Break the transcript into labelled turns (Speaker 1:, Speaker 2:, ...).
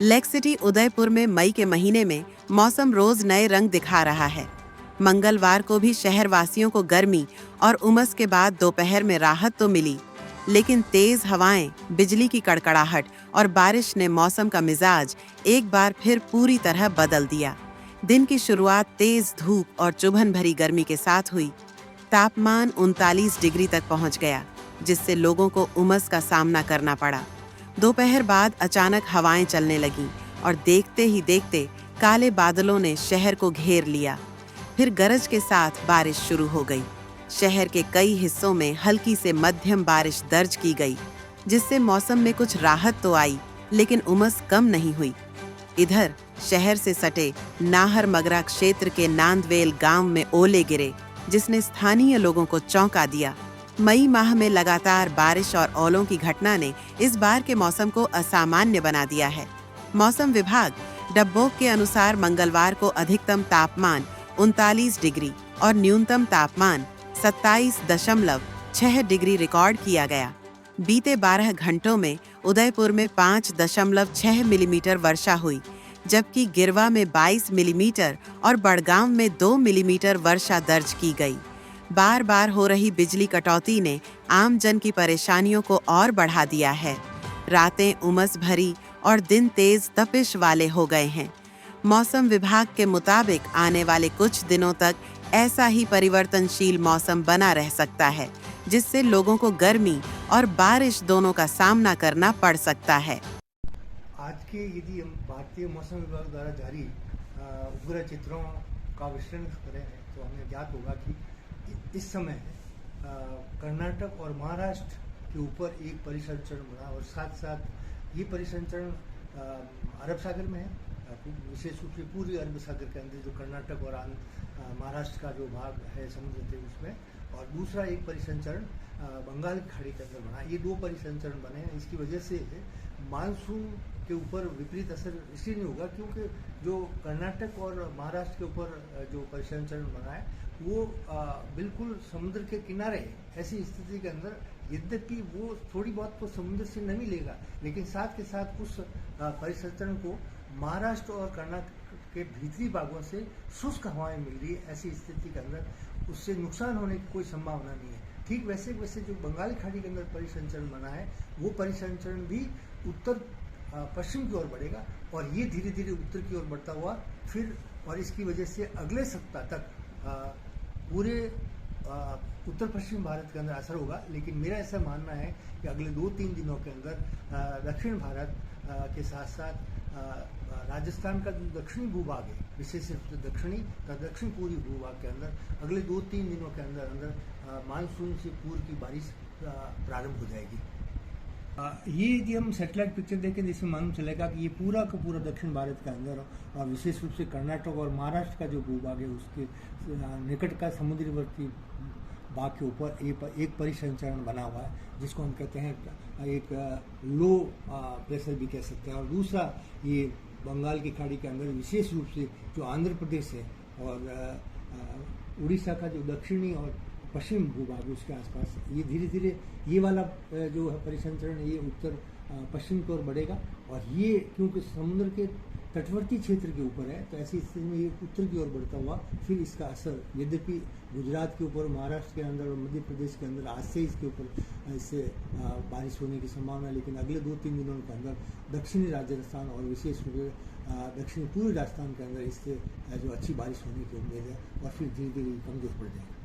Speaker 1: Lake city Udaipur में मई के महीने में मौसम रोज नए रंग दिखा रहा है। मंगलवार को भी शहरवासियों को गर्मी और उमस के बाद दोपहर में राहत तो मिली, लेकिन तेज हवाएं, बिजली की कड़कड़ाहट और बारिश ने मौसम का मिजाज एक बार फिर पूरी तरह बदल दिया। दिन की शुरुआत तेज धूप और चुभन भरी गर्मी के साथ हुई। तापमान 39 डिग्री तक पहुंच गया, जिससे लोगों को उमस का सामना करना पड़ा। दोपहर बाद अचानक हवाएं चलने लगीं और देखते ही देखते काले बादलों ने शहर को घेर लिया। फिर गरज के साथ बारिश शुरू हो गई। शहर के कई हिस्सों में हल्की से मध्यम बारिश दर्ज की गई, जिससे मौसम में कुछ राहत तो आई, लेकिन उमस कम नहीं हुई। इधर शहर से सटे नाहर मगरा क्षेत्र के नांदवेल गांव में ओले गिरे, जिसने स्थानीय लोगों को चौंका दिया। मई माह में लगातार बारिश और ओलों की घटना ने इस बार के मौसम को असामान्य बना दिया है। मौसम विभाग डब्बोक के अनुसार मंगलवार को अधिकतम तापमान 39 डिग्री और न्यूनतम तापमान 27.6 डिग्री रिकॉर्ड किया गया। बीते 12 घंटों में उदयपुर में 5.6 मिलीमीटर वर्षा हुई, जबकि गिरवा में 22 मिलीमीटर और बड़गांव में 2 मिलीमीटर वर्षा दर्ज की गई। बार बार हो रही बिजली कटौती ने आम जन की परेशानियों को और बढ़ा दिया है। रातें उमस भरी और दिन तेज तपिश वाले हो गए हैं। मौसम विभाग के मुताबिक आने वाले कुछ दिनों तक ऐसा ही परिवर्तनशील मौसम बना रह सकता है, जिससे लोगों को गर्मी और बारिश दोनों का सामना करना पड़ सकता है।
Speaker 2: आज के यदि हम भारतीय मौसम विभाग द्वारा जारी उपग्रह चित्रों का विश्लेषण करें तो हमें ज्ञात होगा कि इस समय कर्नाटक और महाराष्ट्र के ऊपर एक परिसंचरण बना और साथ साथ ये परिसंचरण अरब सागर में है, विशेष रूप से पूर्वी अरब सागर के अंदर जो कर्नाटक और महाराष्ट्र का जो भाग है समुद्र थे उसमें, और दूसरा एक परिसंचरण बंगाल की खाड़ी के अंदर बना। ये दो परिसंचरण बने हैं। इसकी वजह से मानसून के ऊपर विपरीत असर इसलिए नहीं होगा क्योंकि जो कर्नाटक और महाराष्ट्र के ऊपर जो परिसंचरण बना है वो बिल्कुल समुद्र के किनारे है। ऐसी स्थिति के अंदर यद्यपि वो थोड़ी बहुत तो समुद्र से नमी लेगा, लेकिन साथ के साथ उस परिसंचरण को महाराष्ट्र और कर्नाटक के भीतरी भागों से शुष्क हवाएं मिल रही है। ऐसी स्थिति के अंदर उससे नुकसान होने की कोई संभावना नहीं है। ठीक वैसे वैसे जो बंगाल खाड़ी के अंदर परिसंचरण बना है वो परिसंचरण भी उत्तर पश्चिम की ओर बढ़ेगा और ये धीरे धीरे उत्तर की ओर बढ़ता हुआ फिर, और इसकी वजह से अगले सप्ताह तक पूरे उत्तर पश्चिम भारत के अंदर असर होगा। लेकिन मेरा ऐसा मानना है कि अगले 2-3 दिनों के अंदर दक्षिण भारत के साथ साथ राजस्थान का जो दक्षिणी भूभाग है, विशेष रूप से दक्षिण पूर्वी भूभाग के अंदर अगले 2-3 दिनों के अंदर अंदर मानसून से पूर्व की बारिश प्रारंभ हो जाएगी। ये यदि हम सैटेलाइट पिक्चर देखें तो इसमें मालूम चलेगा कि ये पूरा का पूरा दक्षिण भारत के अंदर और विशेष रूप से कर्नाटक और महाराष्ट्र का जो भूभाग है उसके निकट का समुद्रीवर्ती भाग के ऊपर एक परिसंचरण बना हुआ है, जिसको हम कहते हैं एक लो प्रेशर भी कह सकते हैं। और दूसरा ये बंगाल की खाड़ी के अंदर विशेष रूप से जो आंध्र प्रदेश है और उड़ीसा का जो दक्षिणी और पश्चिम भूभाग उसके आसपास ये धीरे धीरे ये वाला जो परिसंचरण है ये उत्तर पश्चिम की ओर बढ़ेगा, और ये क्योंकि समुद्र के तटवर्ती क्षेत्र के ऊपर है तो ऐसी स्थिति में ये उत्तर की ओर बढ़ता हुआ फिर इसका असर यद्यपि गुजरात के ऊपर, महाराष्ट्र के अंदर और मध्य प्रदेश के अंदर आज से इसके ऊपर इससे बारिश होने की संभावना है। लेकिन अगले 2-3 दिनों के अंदर दक्षिणी राजस्थान और विशेष रूप से दक्षिण पूर्वी राजस्थान के अंदर इससे जो अच्छी बारिश होने की उम्मीद है और फिर धीरे धीरे कमजोर पड़ जाएगी।